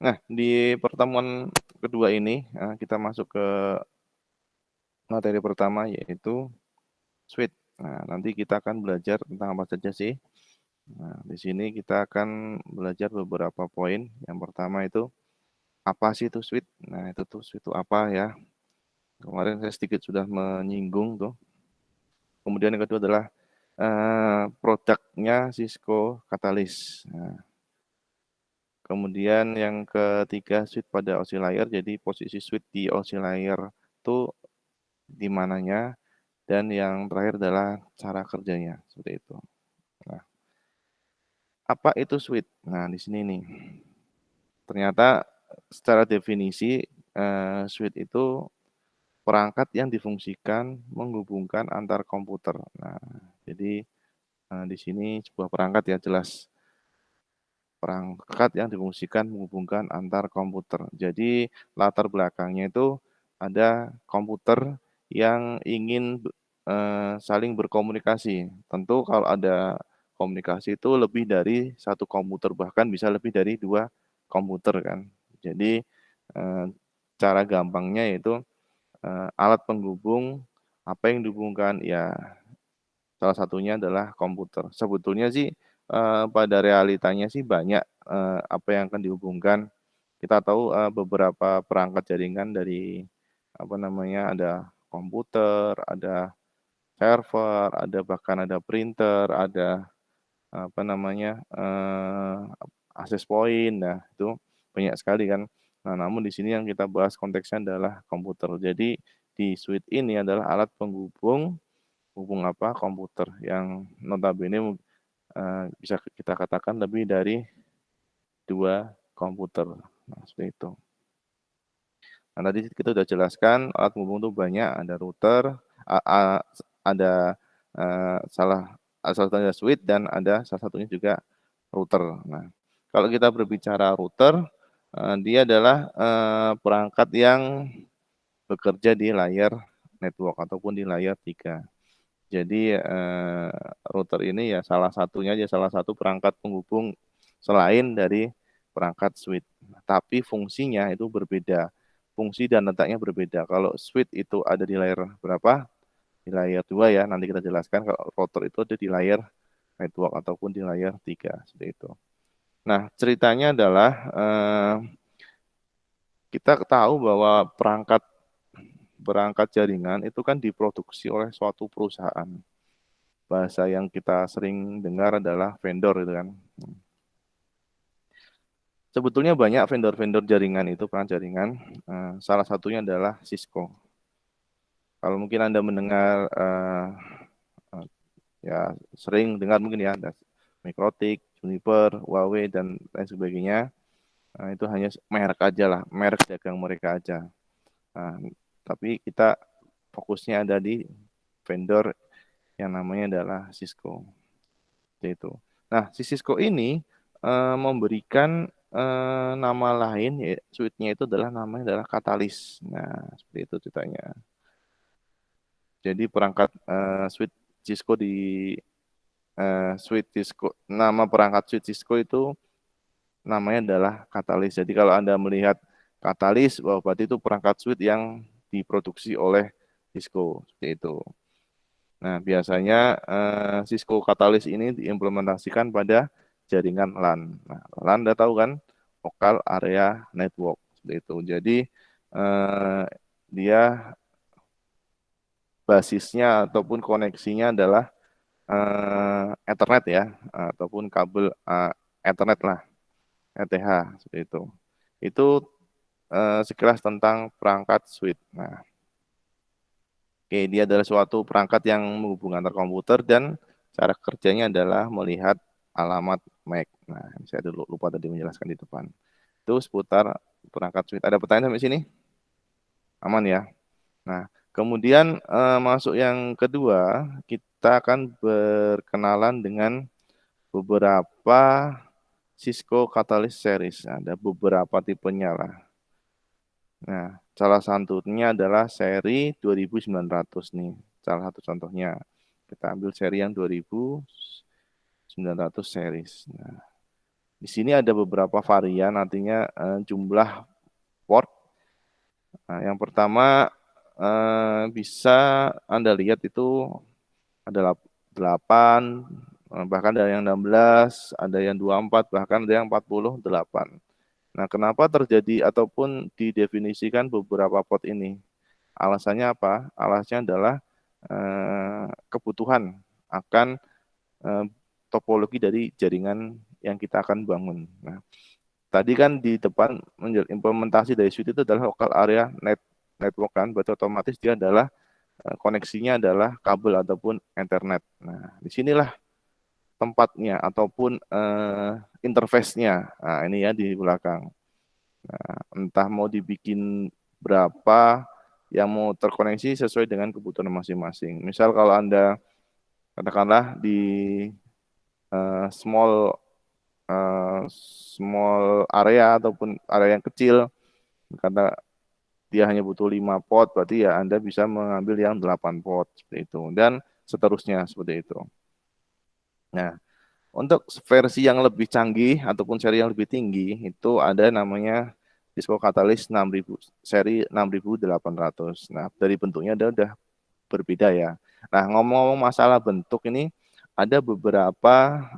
Nah, di pertemuan kedua ini kita masuk ke materi pertama yaitu switch. Nah, nanti kita akan belajar tentang apa saja sih. Nah, di sini kita akan belajar beberapa poin. Yang pertama itu apa sih itu switch? Nah, itu tuh switch itu apa ya? Kemarin saya sedikit sudah menyinggung tuh. Kemudian yang kedua adalah produknya Cisco Catalyst. Nah, kemudian yang ketiga switch pada oscillator. Jadi posisi switch di oscillator itu di mananya, dan yang terakhir adalah cara kerjanya seperti itu. Nah, apa itu switch? Nah, di sini nih. Ternyata secara definisi switch itu perangkat yang difungsikan menghubungkan antar komputer. Nah, jadi di sini sebuah perangkat ya, jelas perangkat yang difungsikan menghubungkan antar komputer. Jadi latar belakangnya itu ada komputer yang ingin saling berkomunikasi. Tentu kalau ada komunikasi itu lebih dari satu komputer, bahkan bisa lebih dari dua komputer kan. Jadi cara gampangnya yaitu alat penghubung, apa yang dihubungkan ya, salah satunya adalah komputer. Sebetulnya sih pada realitanya sih banyak apa yang akan dihubungkan. Kita tahu beberapa perangkat jaringan dari apa namanya, ada komputer, ada server, ada bahkan ada printer, ada apa namanya, access point. Nah, itu banyak sekali kan. Nah, namun di sini yang kita bahas konteksnya adalah komputer. Jadi di switch ini adalah alat penghubung apa, komputer yang notabene bisa kita katakan lebih dari dua komputer. Nah, seperti itu. Nah, tadi kita sudah jelaskan alat penghubung itu banyak, ada router, ada salah satunya switch, dan ada salah satunya juga router. Nah, kalau kita berbicara router, dia adalah perangkat yang bekerja di layar network ataupun di layar 3. Jadi router ini ya salah satunya aja, salah satu perangkat penghubung selain dari perangkat switch. Tapi fungsinya itu berbeda. Fungsi dan letaknya berbeda. Kalau switch itu ada di layar berapa? Di layar 2 ya, nanti kita jelaskan. Kalau router itu ada di layar network ataupun di layar 3, seperti itu. Nah, ceritanya adalah kita tahu bahwa perangkat perangkat jaringan itu kan diproduksi oleh suatu perusahaan. Bahasa yang kita sering dengar adalah vendor itu kan. Sebetulnya banyak vendor-vendor jaringan itu, perangkat jaringan. Salah satunya adalah Cisco. Kalau mungkin Anda mendengar ya sering dengar mungkin ya, ada Mikrotik, Juniper, Huawei dan lain sebagainya. Itu hanya merek aja lah, merek dagang mereka aja. Nah, tapi kita fokusnya ada di vendor yang namanya adalah Cisco. Seperti itu. Nah, si Cisco ini memberikan nama lain, ya, switch-nya itu adalah namanya adalah katalis. Nah, seperti itu ceritanya. Jadi perangkat switch Cisco switch Cisco, nama perangkat switch Cisco itu namanya adalah katalis. Jadi kalau Anda melihat katalis, berarti itu perangkat switch yang diproduksi oleh Cisco, seperti itu. Nah, biasanya Cisco Catalyst ini diimplementasikan pada jaringan LAN. Nah, LAN Anda tahu kan, Local Area Network, seperti itu. Jadi dia basisnya ataupun koneksinya adalah Ethernet ya, ataupun kabel Ethernet lah, ETH, seperti itu. Itu sekilas tentang perangkat switch. Nah, oke, dia adalah suatu perangkat yang menghubungkan antar komputer, dan cara kerjanya adalah melihat alamat MAC. Nah, saya dulu lupa tadi menjelaskan di depan. Itu seputar perangkat switch. Ada pertanyaan sampai sini? Aman ya? Nah, kemudian masuk yang kedua, kita akan berkenalan dengan beberapa Cisco Catalyst series. Ada beberapa tipenya lah. Nah, salah satunya adalah seri 2900 nih. Salah satu contohnya. Kita ambil seri yang 2900 series. Nah, Di sini ada beberapa varian, artinya jumlah port. Nah, yang pertama bisa Anda lihat itu ada 8, bahkan ada yang 16, ada yang 24, bahkan ada yang 48. Nah, kenapa terjadi ataupun didefinisikan beberapa port ini? Alasannya apa? Alasannya adalah kebutuhan akan eh, topologi dari jaringan yang kita akan bangun. Nah, tadi kan di depan implementasi dari switch itu adalah local area network kan, berarti otomatis dia adalah koneksinya adalah kabel ataupun Ethernet. Nah, disinilah tempatnya ataupun interface-nya. Nah, ini ya di belakang. Nah, entah mau dibikin berapa yang mau terkoneksi sesuai dengan kebutuhan masing-masing. Misal kalau Anda katakanlah di eh, small small area ataupun area yang kecil, karena dia hanya butuh 5 pot, berarti ya Anda bisa mengambil yang 8 pot seperti itu dan seterusnya seperti itu. Nah, untuk versi yang lebih canggih ataupun seri yang lebih tinggi itu ada namanya Disco Catalyst 6000 seri 6800. Nah, dari bentuknya udah berbeda ya. Nah, ngomong-ngomong masalah bentuk ini ada beberapa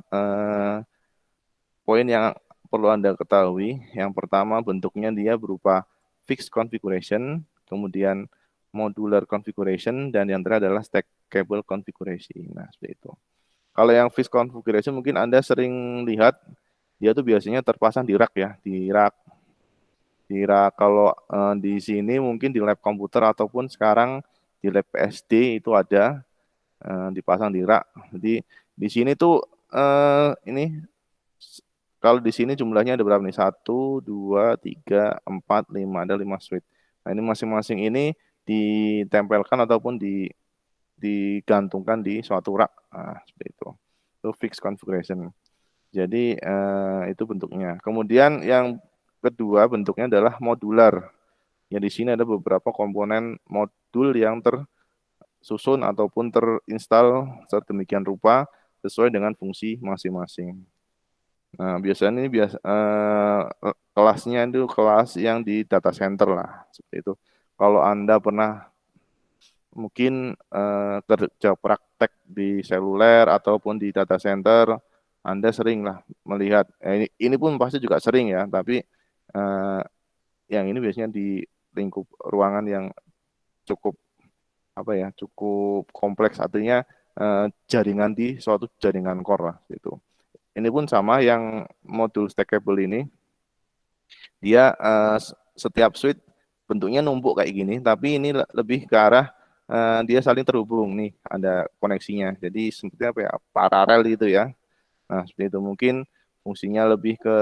poin yang perlu Anda ketahui. Yang pertama bentuknya dia berupa fixed configuration, kemudian modular configuration, dan yang terakhir adalah stackable configuration. Nah, seperti itu. Kalau yang fixed configuration mungkin Anda sering lihat dia tuh biasanya terpasang di rak ya, di rak kalau di sini mungkin di lab komputer ataupun sekarang di lab PSD itu ada dipasang di rak. Jadi di sini tuh ini kalau di sini jumlahnya ada berapa nih? Satu, dua, tiga, empat, lima. Ada 5 switch. Nah, ini masing-masing ini ditempelkan ataupun digantungkan di suatu rak. Nah, seperti itu. Itu fixed configuration. Jadi itu bentuknya. Kemudian yang kedua bentuknya adalah modular. Yang di sini ada beberapa komponen modul yang tersusun ataupun terinstal sedemikian rupa sesuai dengan fungsi masing-masing. Nah, biasanya ini kelasnya itu kelas yang di data center lah, seperti itu. Kalau Anda pernah mungkin kerja praktek di seluler ataupun di data center, Anda sering lah melihat, ini pun pasti juga sering ya, tapi eh, yang ini biasanya di lingkup ruangan yang cukup apa ya, cukup kompleks, artinya jaringan di suatu jaringan core lah, gitu. Ini pun sama yang modul stackable ini, dia setiap switch bentuknya numpuk kayak gini, tapi ini lebih ke arah dia saling terhubung nih, ada koneksinya. Jadi seperti apa ya, paralel gitu ya. Nah, seperti itu mungkin fungsinya lebih ke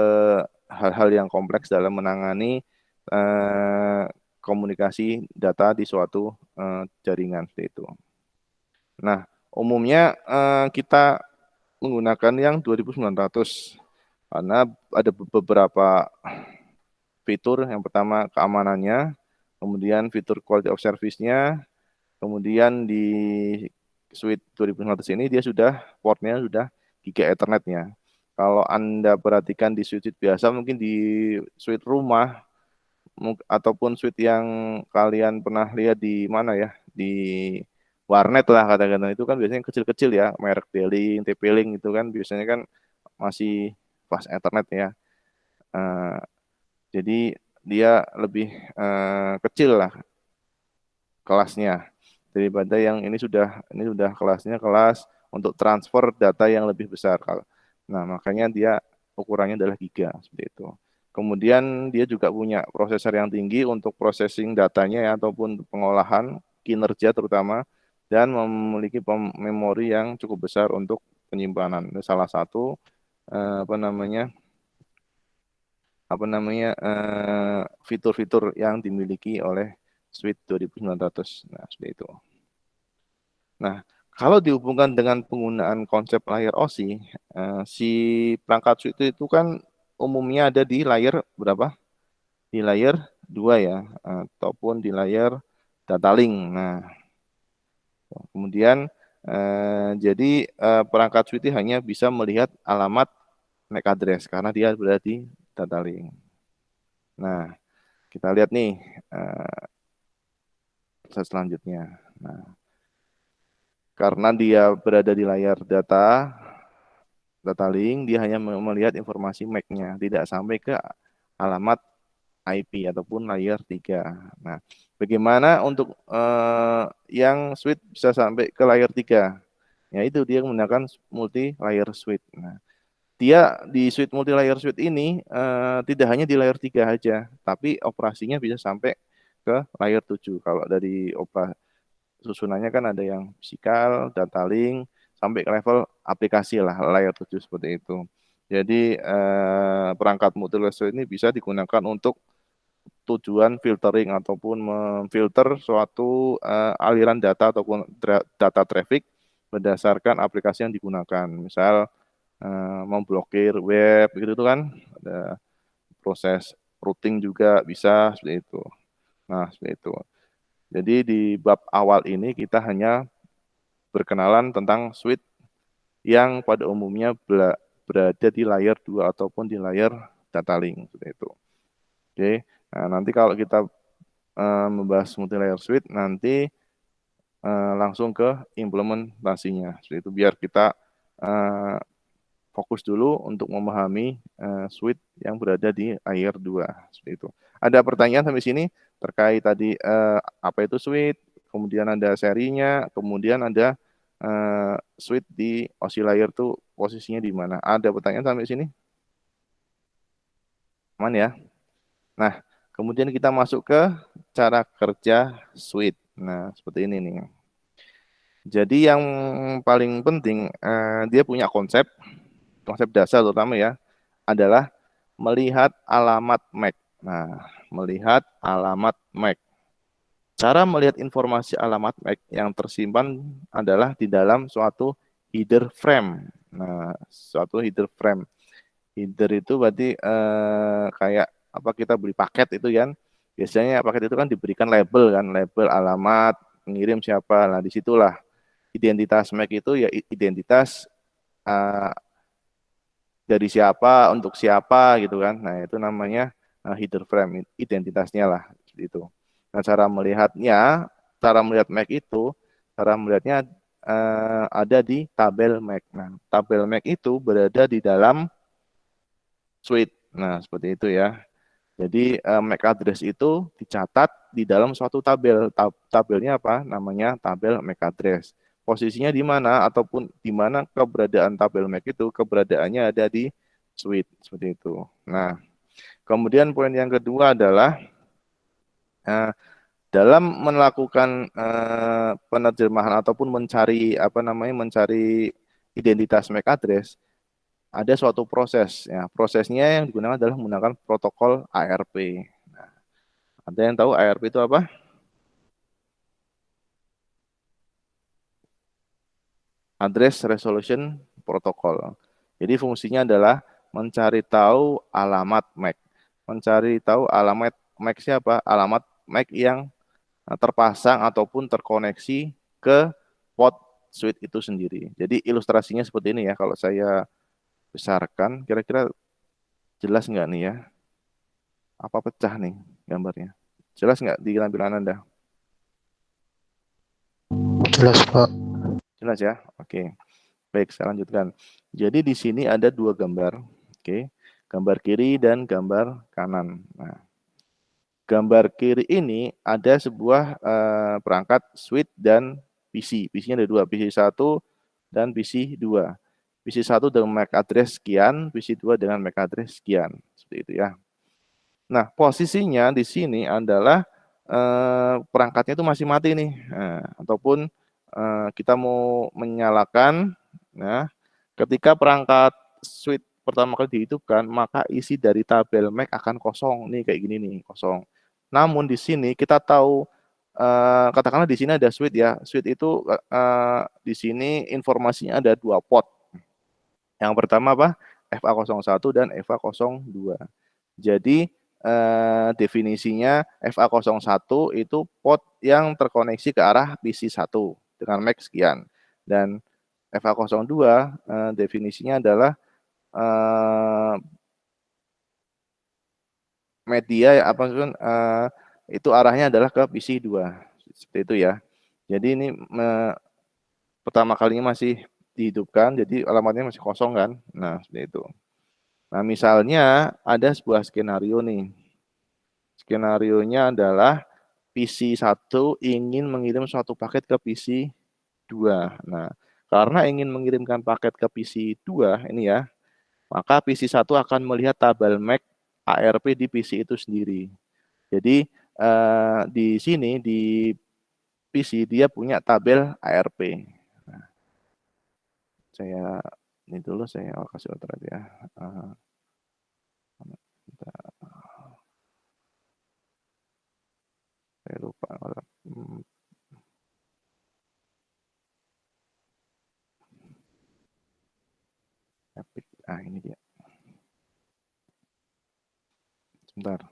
hal-hal yang kompleks dalam menangani eh, komunikasi data di suatu jaringan seperti itu. Nah, umumnya kita menggunakan yang 2900 karena ada beberapa fitur. Yang pertama keamanannya, kemudian fitur quality of service-nya, kemudian di suite 2900 ini dia sudah portnya sudah Giga Ethernet-nya. Kalau Anda perhatikan di suite biasa, mungkin di suite rumah ataupun suite yang kalian pernah lihat di mana ya, di warnet lah katakan, itu kan biasanya kecil-kecil ya, merek D-Link, TP-Link itu kan biasanya kan masih fast Ethernet ya. Eh, jadi dia lebih kecil lah kelasnya daripada yang ini sudah kelasnya kelas untuk transfer data yang lebih besar. Nah, makanya dia ukurannya adalah giga seperti itu. Kemudian dia juga punya prosesor yang tinggi untuk processing datanya ya, ataupun pengolahan kinerja terutama, dan memiliki memori yang cukup besar untuk penyimpanan. Ini salah satu fitur-fitur yang dimiliki oleh Suite 2900. Nah, seperti itu. Nah, kalau dihubungkan dengan penggunaan konsep layer OSI, si perangkat Suite itu kan umumnya ada di layer berapa? Di layer 2 ya, ataupun di layer data link. Nah, kemudian jadi perangkat Suite hanya bisa melihat alamat MAC address karena dia berada di data link. Nah, kita lihat nih proses selanjutnya. Nah, karena dia berada di layar data link, dia hanya melihat informasi MAC-nya, tidak sampai ke alamat IP ataupun layer 3. Nah, bagaimana untuk yang switch bisa sampai ke layer 3? Ya itu dia menggunakan multi layer switch. Nah, dia di switch multi layer switch ini tidak hanya di layer 3 aja, tapi operasinya bisa sampai ke layer 7. Kalau dari susunannya kan ada yang fisikal, data link, sampai ke level aplikasi lah, layer 7 seperti itu. Jadi perangkat multi layer switch ini bisa digunakan untuk tujuan filtering ataupun memfilter suatu aliran data ataupun data traffic berdasarkan aplikasi yang digunakan. Misal memblokir web gitu kan, ada proses routing juga bisa seperti itu. Nah, seperti itu. Jadi di bab awal ini kita hanya berkenalan tentang switch yang pada umumnya berada di layer 2 ataupun di layer data link seperti itu. Oke. Nah, nanti kalau kita membahas multi layer switch nanti langsung ke implementasinya. Seperti itu biar kita fokus dulu untuk memahami switch yang berada di layer 2 seperti itu. Ada pertanyaan sampai sini terkait tadi apa itu switch, kemudian ada serinya, kemudian ada switch di OSI layer tuh posisinya di mana? Ada pertanyaan sampai sini? Aman ya? Nah, kemudian kita masuk ke cara kerja switch. Nah, seperti ini nih. Jadi yang paling penting dia punya konsep dasar terutama ya adalah melihat alamat MAC. Nah, melihat alamat MAC. Cara melihat informasi alamat MAC yang tersimpan adalah di dalam suatu header frame. Nah, suatu header frame. Header itu berarti kayak apa kita beli paket itu kan. Biasanya paket itu kan diberikan label kan, label alamat, pengirim siapa. Nah, disitulah identitas MAC itu ya identitas dari siapa untuk siapa gitu kan. Nah, itu namanya header frame, identitasnya lah itu. Nah, cara melihat MAC itu, cara melihatnya ada di tabel MAC. Nah, tabel MAC itu berada di dalam suite. Nah, seperti itu ya. Jadi MAC address itu dicatat di dalam suatu tabel. Tabelnya apa? Namanya tabel MAC address. Posisinya di mana ataupun di mana keberadaan tabel MAC itu, keberadaannya ada di suite seperti itu. Nah, kemudian poin yang kedua adalah dalam melakukan penerjemahan ataupun mencari identitas MAC address, ada suatu proses ya. Prosesnya yang digunakan adalah menggunakan protokol ARP. Nah, ada yang tahu ARP itu apa? Address Resolution Protocol. Jadi fungsinya adalah mencari tahu alamat MAC. Mencari tahu alamat MAC siapa? Alamat MAC yang terpasang ataupun terkoneksi ke port switch itu sendiri. Jadi ilustrasinya seperti ini ya. Kalau saya besarkan, kira-kira jelas nggak nih ya? Apa pecah nih gambarnya? Jelas nggak di tampilan Anda? Jelas, Pak. Jelas ya? Oke. Baik, saya lanjutkan. Jadi di sini ada dua gambar. Oke. Gambar kiri dan gambar kanan. Nah, gambar kiri ini ada sebuah perangkat switch dan PC. PC-nya ada dua, PC 1 dan PC 2. PC 1 dengan MAC address sekian, PC 2 dengan MAC address sekian. Seperti itu ya. Nah, posisinya di sini adalah perangkatnya itu masih mati nih. Ataupun kita mau menyalakan. Nah, ketika perangkat switch pertama kali dihidupkan, maka isi dari tabel MAC akan kosong. Nih kayak gini nih, kosong. Namun di sini kita tahu katakanlah di sini ada switch ya. Switch itu di sini informasinya ada dua port. Yang pertama apa? FA01 dan FA02. Jadi definisinya FA01 itu port yang terkoneksi ke arah PC 1 dengan MAC sekian. Dan FA02 definisinya adalah media ya apa itu arahnya adalah ke PC 2. Seperti itu ya. Jadi ini pertama kalinya masih dihidupkan, jadi alamatnya masih kosong kan. Nah, seperti itu. Nah, misalnya ada sebuah skenario nih. Skenarionya adalah PC 1 ingin mengirim suatu paket ke PC 2. Nah, karena ingin mengirimkan paket ke PC 2 ini ya, maka PC 1 akan melihat tabel MAC ARP di PC itu sendiri. Jadi di sini di PC dia punya tabel ARP. Nah, saya ini dulu saya kasih outlet ya. Saya lupa. Epic. Ah, ini dia. Sebentar.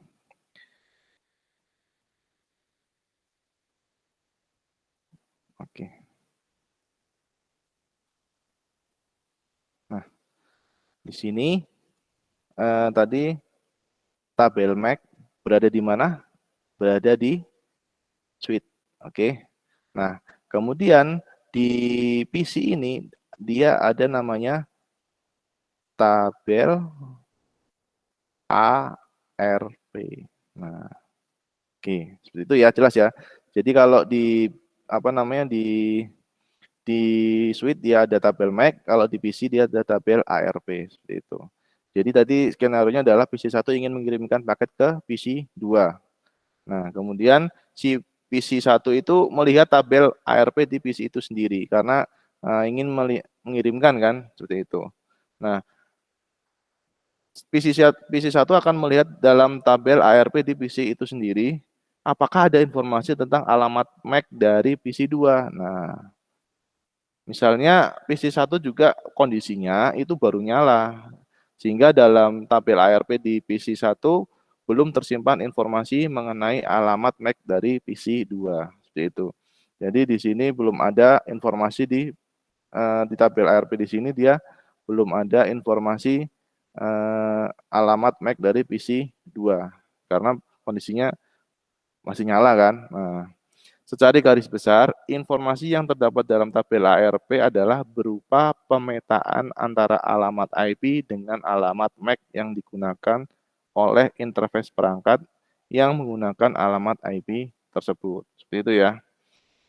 Oke. Nah, di sini tadi tabel MAC berada di mana? Berada di suite. Oke. Nah, kemudian di PC ini dia ada namanya tabel ARP. Nah, oke, seperti itu ya, jelas ya. Jadi kalau di apa namanya di suite dia ada tabel MAC, kalau di PC dia ada tabel ARP seperti itu. Jadi tadi skenario-nya adalah PC 1 ingin mengirimkan paket ke PC 2. Nah, kemudian si PC 1 itu melihat tabel ARP di PC itu sendiri karena ingin mengirimkan kan seperti itu. Nah, PC 1 akan melihat dalam tabel ARP di PC itu sendiri apakah ada informasi tentang alamat MAC dari PC 2. Nah, misalnya PC 1 juga kondisinya itu baru nyala, sehingga dalam tabel ARP di PC 1 belum tersimpan informasi mengenai alamat MAC dari PC 2. Seperti itu. Jadi di sini belum ada informasi di tabel ARP di sini dia belum ada informasi alamat MAC dari PC 2 karena kondisinya masih nyala kan. Nah, secara garis besar, informasi yang terdapat dalam tabel ARP adalah berupa pemetaan antara alamat IP dengan alamat MAC yang digunakan oleh interface perangkat yang menggunakan alamat IP tersebut. Seperti itu ya.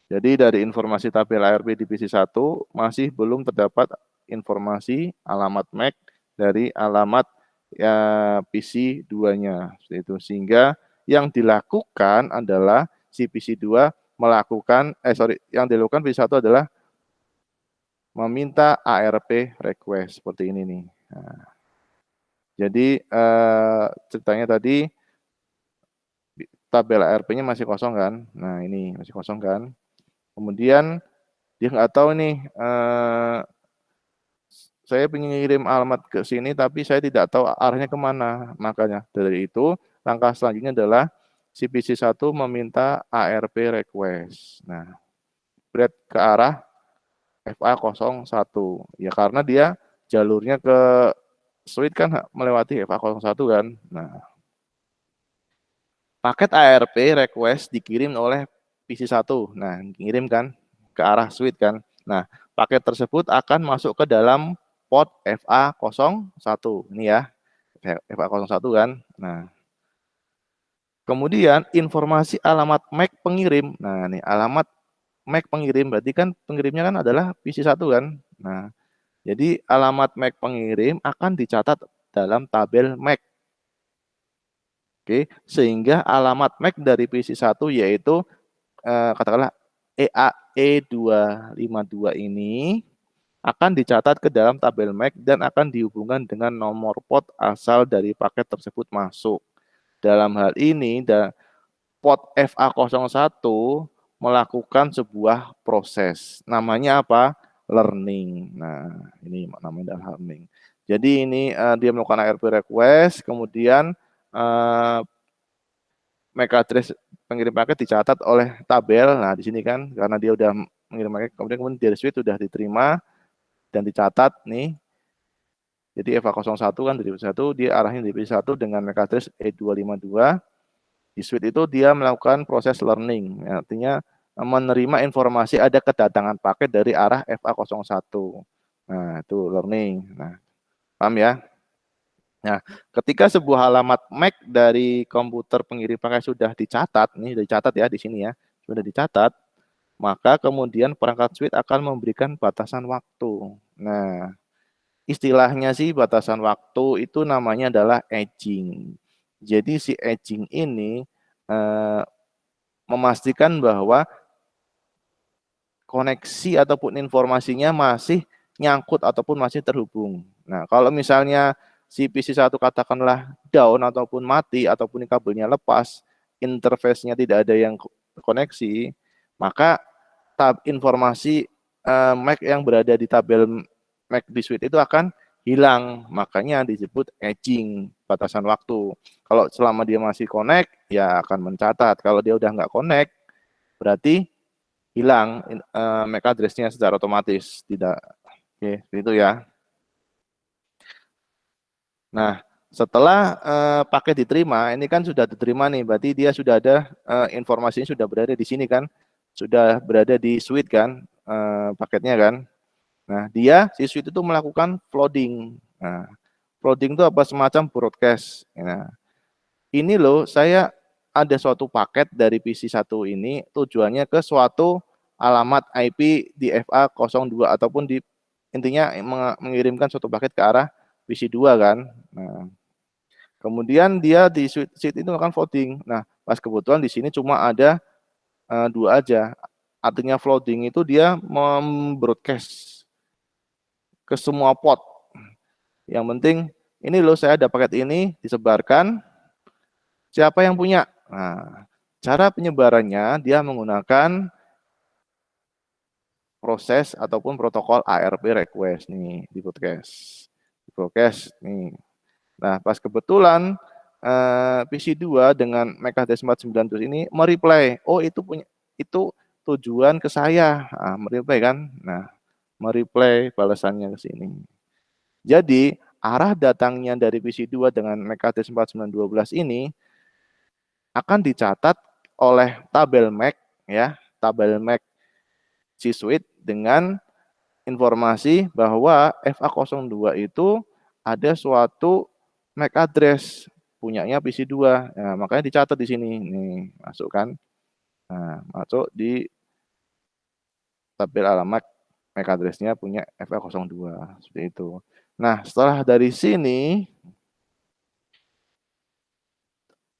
Jadi dari informasi tabel ARP di PC 1 masih belum terdapat informasi alamat MAC dari alamat ya, PC 2-nya. Seperti itu. Sehingga yang dilakukan adalah si PC 2 melakukan yang dilakukan PC 1 adalah meminta ARP request seperti ini nih. Nah, jadi ceritanya tadi tabel ARP-nya masih kosong kan. Nah, ini masih kosong kan. Kemudian dia nggak tahu nih saya ingin ngirim alamat ke sini tapi saya tidak tahu arahnya kemana. Makanya dari itu langkah selanjutnya adalah si PC 1 meminta ARP request. Nah, bread ke arah FA01. Ya karena dia jalurnya ke suite kan melewati FA01 kan. Nah, paket ARP request dikirim oleh PC 1. Nah, ngirim kan ke arah suite kan. Nah, paket tersebut akan masuk ke dalam port FA01. Ini ya, FA01 kan. Nah, kemudian informasi alamat MAC pengirim. Nah, ini alamat MAC pengirim berarti kan pengirimnya kan adalah PC 1 kan. Nah, jadi alamat MAC pengirim akan dicatat dalam tabel MAC. Oke, sehingga alamat MAC dari PC 1 yaitu katakanlah EAE252 ini akan dicatat ke dalam tabel MAC dan akan dihubungkan dengan nomor port asal dari paket tersebut masuk. Dalam hal ini, port FA01 melakukan sebuah proses. Namanya apa? Learning. Nah, ini namanya learning. Jadi ini dia melakukan ARP request, kemudian MAC address pengirim paket dicatat oleh tabel. Nah, di sini kan karena dia udah mengirim paket, kemudian dari suite sudah diterima dan dicatat nih. Jadi FA01 kan dari PC1 dia arahnya dari PC1 dengan MAC address E252. Di switch itu dia melakukan proses learning, artinya menerima informasi ada kedatangan paket dari arah FA01. Nah, itu learning. Nah, paham ya? Nah, ketika sebuah alamat MAC dari komputer pengirim paket sudah dicatat, ini sudah dicatat ya di sini ya, sudah dicatat, maka kemudian perangkat switch akan memberikan batasan waktu. Nah, istilahnya sih batasan waktu itu namanya adalah edging. Jadi si edging ini memastikan bahwa koneksi ataupun informasinya masih nyangkut ataupun masih terhubung. Nah, kalau misalnya si PC1 katakanlah down ataupun mati ataupun kabelnya lepas, interface-nya tidak ada yang koneksi, maka informasi MAC yang berada di tabel MAC di switch itu akan hilang. Makanya disebut edging, batasan waktu. Kalau selama dia masih connect, ya akan mencatat. Kalau dia udah nggak connect, berarti hilang MAC address-nya secara otomatis. Tidak. Oke, itu ya. Nah, setelah paket diterima, ini kan sudah diterima nih, berarti dia sudah ada informasinya sudah berada di sini kan, sudah berada di switch kan, paketnya kan. Nah, si switch itu melakukan flooding. Nah, flooding itu apa? Semacam broadcast. Nah, ini loh, saya ada suatu paket dari PC1 ini tujuannya ke suatu alamat IP di FA02 ataupun di intinya mengirimkan suatu paket ke arah PC2 kan. Nah, kemudian dia di sheet itu akan floating. Nah, pas kebetulan di sini cuma ada dua aja. Artinya floating itu dia membroadcast ke semua pot. Yang penting ini loh saya ada paket ini disebarkan. Siapa yang punya? Nah, cara penyebarannya dia menggunakan proses ataupun protokol ARP request nih di broadcast. Di broadcast nih. Nah, pas kebetulan PC2 dengan MAC address 49 ini mereply, oh itu punya itu tujuan ke saya. Nah, mereply kan. Nah, mereply balasannya ke sini. Jadi, arah datangnya dari PC2 dengan MAC address 4912 ini akan dicatat oleh tabel MAC ya, tabel MAC C switch dengan informasi bahwa FA02 itu ada suatu MAC address punyanya PC2. Nah, makanya dicatat di sini. Nih, masukkan. Nah, masuk di tabel alamat MAC address-nya punya FA02 seperti itu. Nah, setelah dari sini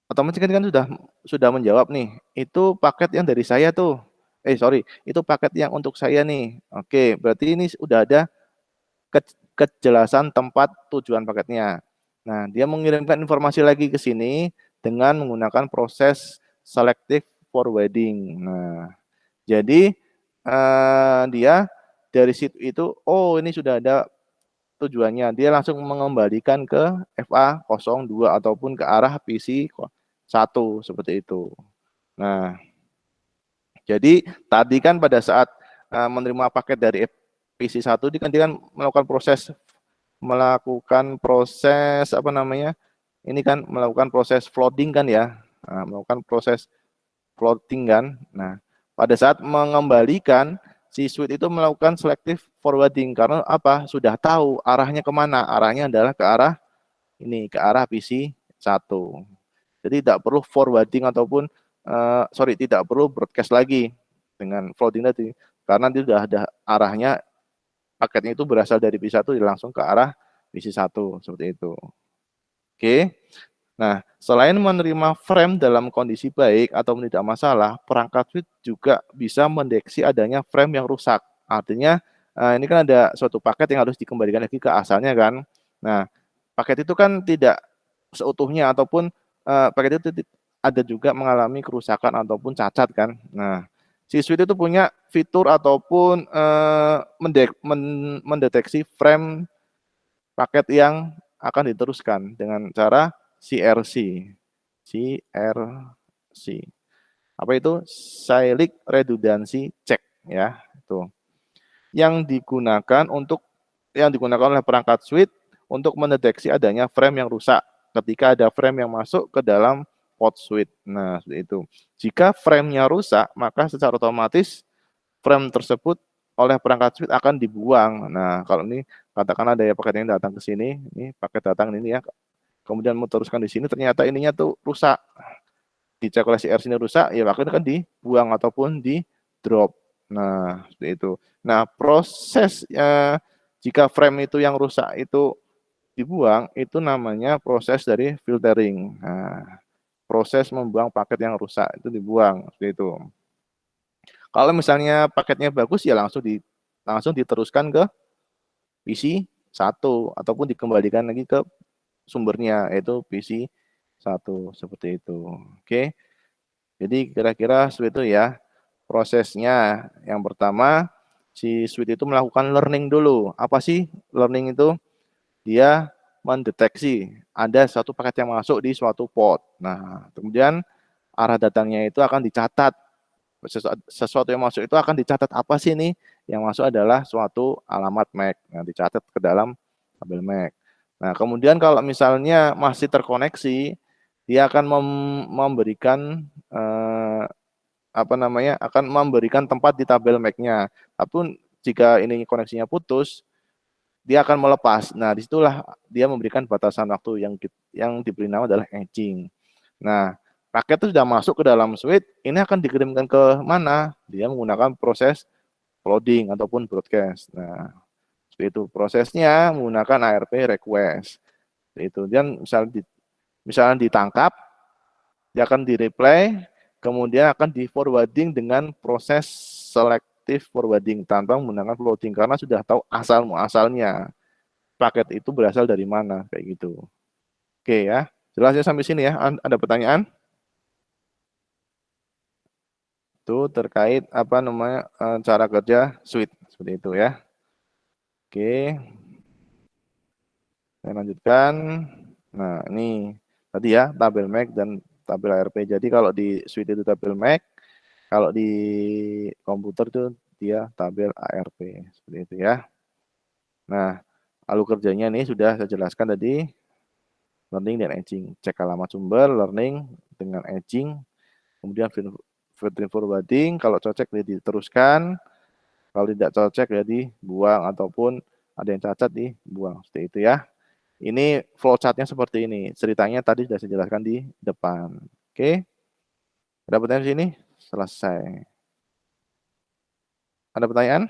otomatis kan sudah menjawab nih. Itu paket yang dari saya tuh. Sorry, itu paket yang untuk saya nih. Oke, berarti ini sudah ada kejelasan tempat tujuan paketnya. Nah, dia mengirimkan informasi lagi ke sini dengan menggunakan proses selective forwarding. Nah, jadi dia dari situ itu, oh ini sudah ada tujuannya. Dia langsung mengembalikan ke FA02 ataupun ke arah PC1 seperti itu. Nah, jadi tadi kan pada saat menerima paket dari PC1 dia kan melakukan proses apa namanya? Ini kan melakukan proses flooding kan ya. Nah, melakukan proses flooding kan. Nah, pada saat mengembalikan si switch itu melakukan selective forwarding karena apa? Sudah tahu arahnya kemana. Arahnya adalah ke arah ini, ke arah PC1. Jadi tidak perlu forwarding ataupun tidak perlu broadcast lagi dengan flooding tadi karena dia sudah ada arahnya, paketnya itu berasal dari PC1 langsung ke arah PC1 seperti itu. Oke. Nah, selain menerima frame dalam kondisi baik atau tidak masalah, perangkat switch juga bisa mendeteksi adanya frame yang rusak. Artinya ini kan ada suatu paket yang harus dikembalikan lagi ke asalnya kan. Nah, paket itu kan tidak seutuhnya ataupun paket itu ada juga mengalami kerusakan ataupun cacat kan. Nah, si switch itu punya fitur ataupun mendeteksi frame paket yang akan diteruskan dengan cara CRC. CRC. Apa itu? Cyclic Redundancy Check ya, itu. Yang digunakan oleh perangkat switch untuk mendeteksi adanya frame yang rusak ketika ada frame yang masuk ke dalam port switch. Nah, seperti itu. Jika frame-nya rusak, maka secara otomatis frame tersebut oleh perangkat switch akan dibuang. Nah, kalau ini katakan ada ya paket yang datang ke sini, ini paket datang ini ya, kemudian mau teruskan di sini, ternyata ininya tuh rusak. Dicek oleh si R sini rusak, ya paket kan dibuang ataupun di drop. Nah, seperti itu. Nah, proses jika frame itu yang rusak itu dibuang, itu namanya proses dari filtering. Nah, proses membuang paket yang rusak itu dibuang, seperti itu. Kalau misalnya paketnya bagus ya langsung diteruskan ke PC 1 ataupun dikembalikan lagi ke sumbernya yaitu PC 1 seperti itu. Oke. Jadi kira-kira seperti itu ya prosesnya. Yang pertama si switch itu melakukan learning dulu. Apa sih learning itu? Dia mendeteksi ada satu paket yang masuk di suatu port. Nah, kemudian arah datangnya itu akan dicatat. Sesuatu yang masuk itu akan dicatat apa sih nih? Yang masuk adalah suatu alamat MAC. Nah, dicatat ke dalam tabel MAC. Nah, kemudian kalau misalnya masih terkoneksi, dia akan memberikan apa namanya? Akan memberikan tempat di tabel MAC-nya. Tapi jika ini koneksinya putus, dia akan melepas. Nah, disitulah dia memberikan batasan waktu yang diberi nama adalah edging. Nah, paket itu sudah masuk ke dalam switch, ini akan dikirimkan ke mana? Dia menggunakan proses loading ataupun broadcast. Nah, seperti itu prosesnya menggunakan ARP request. Seperti itu. Dan misalnya ditangkap, dia akan di-reply, kemudian akan di-forwarding dengan proses selective forwarding tanpa menggunakan floating karena sudah tahu asalnya paket itu berasal dari mana kayak gitu. Oke ya, jelas ya sampai sini ya. Ada pertanyaan? Itu terkait apa namanya cara kerja switch seperti itu ya. Oke, saya lanjutkan. Nah, ini tadi ya tabel MAC dan tabel ARP. Jadi kalau di switch itu tabel MAC, kalau di komputer itu dia tabel ARP seperti itu ya. Nah, alur kerjanya ini sudah saya jelaskan tadi, learning dan edging. Cek alamat sumber, learning dengan edging, kemudian filtering forwarding, kalau cocok ya diteruskan, kalau tidak cocok ya dibuang ataupun ada yang cacat dibuang. Seperti itu ya. Ini flowchartnya seperti ini. Ceritanya tadi sudah saya jelaskan di depan. Oke. Ada pertanyaan di sini? Selesai. Ada pertanyaan?